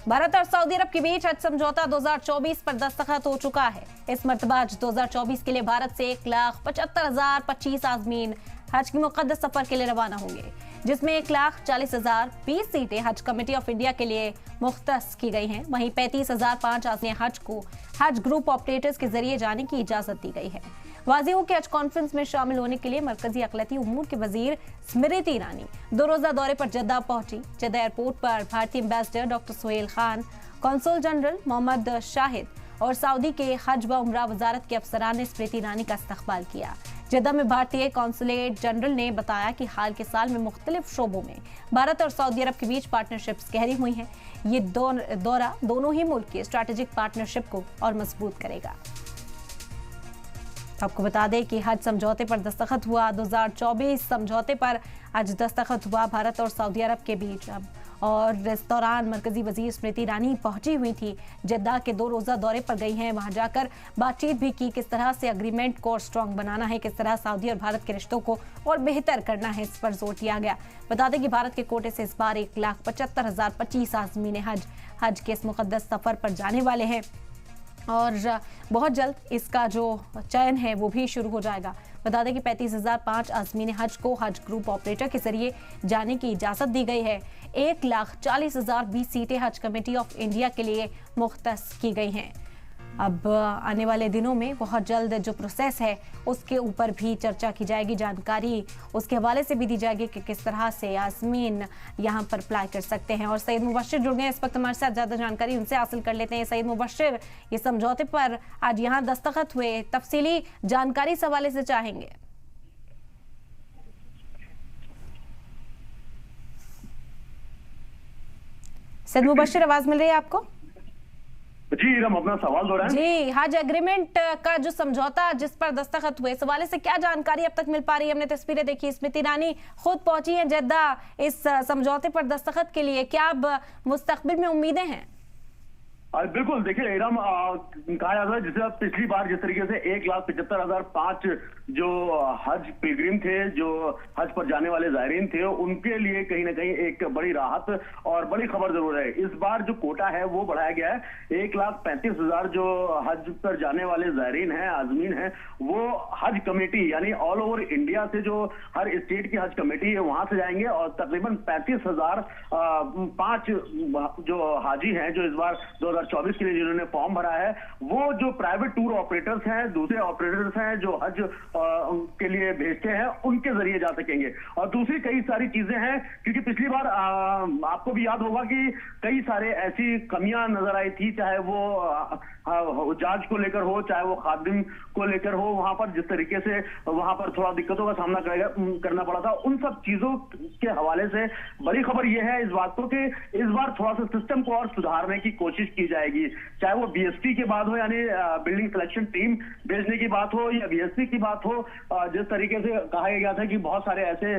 भारत और सऊदी अरब के बीच हज समझौता 2024 पर दस्तखत हो चुका है। इस मर्तबा 2024 के लिए भारत से 1,75,025 आज़मीन हज की मुक़द्दस सफर के लिए रवाना होंगे, जिसमें 1,40,020 सीटें हज कमेटी ऑफ इंडिया के लिए मुख्तस की गई हैं। वहीं 35,005 आज़मीन हज को हज ग्रुप ऑपरेटर्स के जरिए जाने की इजाजत दी गई है। वाज़ेह हो कि हज कॉन्फ्रेंस में शामिल होने के लिए मरकजी अक़लियती उमूर के वजीर स्मृति ईरानी 2 रोज़ा दौरे पर जद्दा पहुंची। जद्दा एयरपोर्ट पर भारतीय ambassador doctor Suhel Khan, consul general Mohammad Shahid और सऊदी के हज व उमरा वजारत के अफसरान ने स्मृति ईरानी का इस्तकबाल किया। जद्दा में भारतीय कौंसलेट जनरल ने बताया कि हाल के साल में मुख्तलिफ शोबों में भारत और सऊदी अरब के बीच पार्टनरशिप्स गहरी हुई हैं। ये दौरा दोनों ही मुल्क की स्ट्रैटेजिक पार्टनरशिप को और मजबूत करेगा। आपको बता दें कि हज समझौते पर दस्तखत हुआ। 2024 समझौते पर आज दस्तखत हुआ भारत और सऊदी अरब के बीच। और इस दौरान मरकजी वजीर स्मृति ईरानी पहुंची हुई थी। जद्दा के 2 रोज़ा दौरे पर गई हैं। वहां जाकर बातचीत भी की, किस तरह से एग्रीमेंट को और स्ट्रॉन्ग बनाना है, किस तरह सऊदी और भारत के रिश्तों को और बेहतर करना है, इस पर जोर दिया गया। बता दें कि भारत के कोटे से इस बार 1,75,025 आज़मीन हज के इस मुक़द्दस सफर पर जाने वाले हैं और बहुत जल्द इसका जो चयन है वो भी शुरू हो जाएगा। बता दें कि 35,005 आज़मीन हज को हज ग्रुप ऑपरेटर के जरिए जाने की इजाज़त दी गई है। 1,40,020 सीटें हज कमेटी ऑफ इंडिया के लिए मुख्तस की गई हैं। अब आने वाले दिनों में बहुत जल्द जो प्रोसेस है उसके ऊपर भी चर्चा की जाएगी, जानकारी उसके हवाले से भी दी जाएगी कि किस तरह से आज़मीन यहाँ पर अप्लाई कर सकते हैं। और सईद मुबश्शिर जुड़ गए हैं इस वक्त हमारे साथ, ज़्यादा जानकारी उनसे हासिल कर लेते हैं। सईद मुबश्शिर, ये समझौते पर आज यहाँ दस्तखत हुए, तफसीली जानकारी इस हवाले से चाहेंगे। सईद मुबश्शिर, आवाज मिल रही है आपको? जी, हम अपना सवाल दोहराएं। जी, हज एग्रीमेंट का जो समझौता जिस पर दस्तखत हुए, इस हवाले से क्या जानकारी अब तक मिल पा रही है? हमने तस्वीरें देखी, स्मृति ईरानी खुद पहुंची हैं जद्दा इस समझौते पर दस्तखत के लिए। क्या अब मुस्तकबिल में उम्मीदें हैं? बिल्कुल, देखिए इराम, कहा जाता है जिसे पिछली बार जिस तरीके से 1,75,005 जो हज पिलग्रिम थे, जो हज पर जाने वाले ज़ायरीन थे, उनके लिए कहीं ना कहीं एक बड़ी राहत और बड़ी खबर जरूर है। इस बार जो कोटा है वो बढ़ाया गया है। 1,35,000 जो हज पर जाने वाले ज़ायरीन हैं, आज़मीन हैं, वो हज कमेटी यानी ऑल ओवर इंडिया से जो हर स्टेट की हज कमेटी है वहां से जाएंगे और तकरीबन 35,005 जो हाजी हैं, जो इस बार 2024 के लिए जिन्होंने फॉर्म भरा है, वो जो प्राइवेट टूर ऑपरेटर्स हैं, दूसरे ऑपरेटर्स हैं जो हज के लिए भेजते हैं, उनके जरिए जा सकेंगे। और दूसरी कई सारी चीजें हैं, क्योंकि पिछली बार आपको भी याद होगा कि कई सारे ऐसी कमियां नजर आई थी, चाहे वो जांच को लेकर हो, चाहे वो खादिम को लेकर हो, वहां पर जिस तरीके से वहां पर थोड़ा दिक्कतों का सामना करना पड़ा था, उन सब चीजों के हवाले से बड़ी खबर यह है इस बात को कि इस बार थोड़ा सा सिस्टम को और सुधारने की कोशिश की जाएगी। चाहे वो बीएसटी की बात हो, यानी बिल्डिंग सिलेक्शन टीम भेजने की बात हो, या बीएसटी की बात हो, जिस तरीके से कहा गया था कि बहुत सारे ऐसे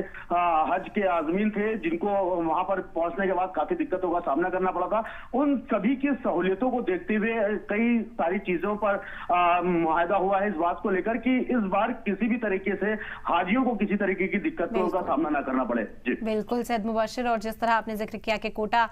हज के आज़मीन थे जिनको वहां पर पहुंचने के बाद काफी दिक्कतों का सामना करना पड़ा था, उन सभी की सहूलियतों को देखते हुए कई सारी चीजों पर मुआहदा हुआ है इस बात को लेकर कि इस बार किसी भी तरीके से हाजियों को किसी तरीके की दिक्कतों का सामना ना करना पड़े। जी बिल्कुल सईद मुबश्शिर, और जिस तरह आपने जिक्र किया कि कोटा